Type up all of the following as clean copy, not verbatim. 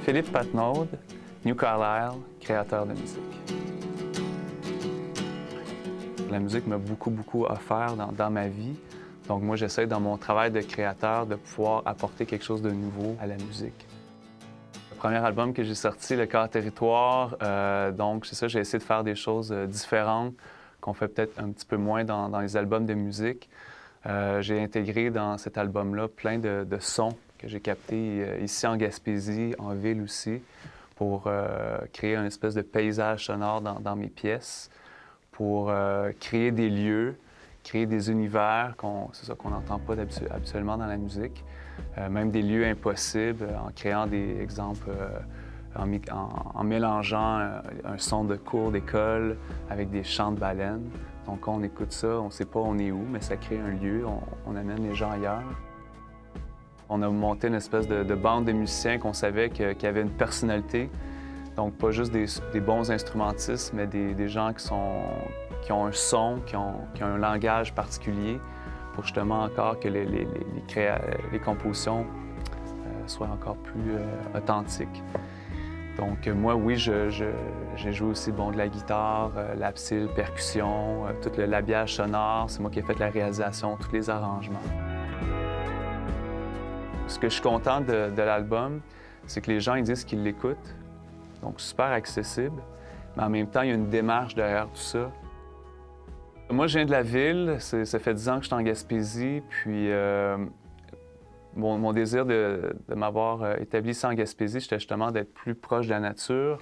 Philippe Patnaud, New Carlisle, créateur de musique. La musique m'a beaucoup offert dans ma vie. Donc moi, j'essaie dans mon travail de créateur de pouvoir apporter quelque chose de nouveau à la musique. Le premier album que j'ai sorti, Le Quart Territoire, donc c'est ça, j'ai essayé de faire des choses différentes qu'on fait peut-être un petit peu moins dans les albums de musique. J'ai intégré dans cet album-là plein de sons que j'ai captés ici en Gaspésie, en ville aussi, pour créer une espèce de paysage sonore dans mes pièces, pour créer des lieux, créer des univers c'est ça qu'on n'entend pas habituellement dans la musique, même des lieux impossibles, en créant des exemples, en mélangeant un son de cours d'école avec des chants de baleines. Donc quand on écoute ça, on ne sait pas on est où, mais ça crée un lieu, on amène les gens ailleurs. On a monté une espèce de bande de musiciens qu'on savait qui avaient une personnalité. Donc, pas juste des bons instrumentistes, mais des gens qui ont un son, qui ont un langage particulier pour justement encore que les compositions soient encore plus authentiques. Donc, moi, oui, j'ai joué aussi de la guitare, l'absile, percussion, tout le l'habillage sonore. C'est moi qui ai fait la réalisation, tous les arrangements. Ce que je suis content de l'album, c'est que les gens ils disent qu'ils l'écoutent. Donc, super accessible, mais en même temps, il y a une démarche derrière tout ça. Moi, je viens de la ville, ça fait 10 ans que je suis en Gaspésie, puis mon désir de m'avoir établi ici en Gaspésie, c'était justement d'être plus proche de la nature,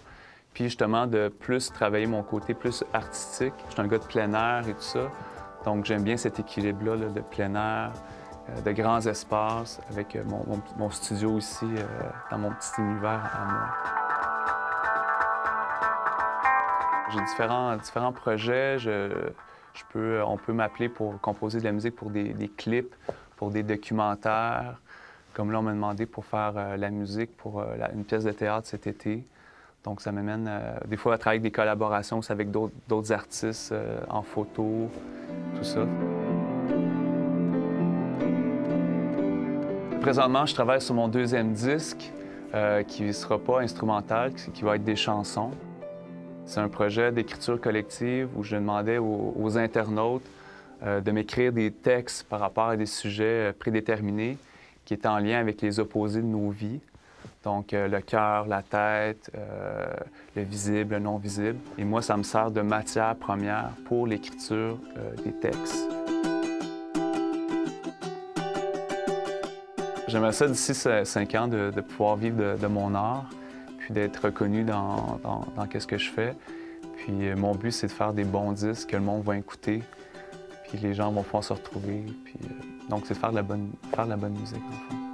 puis justement de plus travailler mon côté plus artistique. Je suis un gars de plein air et tout ça, donc j'aime bien cet équilibre-là de plein air, de grands espaces, avec mon studio ici, dans mon petit univers à moi. J'ai différents projets. On peut m'appeler pour composer de la musique pour des clips, pour des documentaires. Comme là, on m'a demandé pour faire la musique pour une pièce de théâtre cet été. Donc, ça m'amène des fois à travailler avec des collaborations aussi avec d'autres artistes en photo, tout ça. Présentement, je travaille sur mon deuxième disque qui ne sera pas instrumental, qui va être des chansons. C'est un projet d'écriture collective où je demandais aux internautes de m'écrire des textes par rapport à des sujets prédéterminés qui étaient en lien avec les opposés de nos vies. Donc, le cœur, la tête, le visible, le non-visible. Et moi, ça me sert de matière première pour l'écriture des textes. J'aimerais ça d'ici 5 ans de pouvoir vivre de mon art, puis d'être reconnu dans ce que je fais. Puis mon but, c'est de faire des bons disques que le monde va écouter, puis les gens vont pouvoir se retrouver. Puis, donc, c'est de faire de la bonne musique, en fait.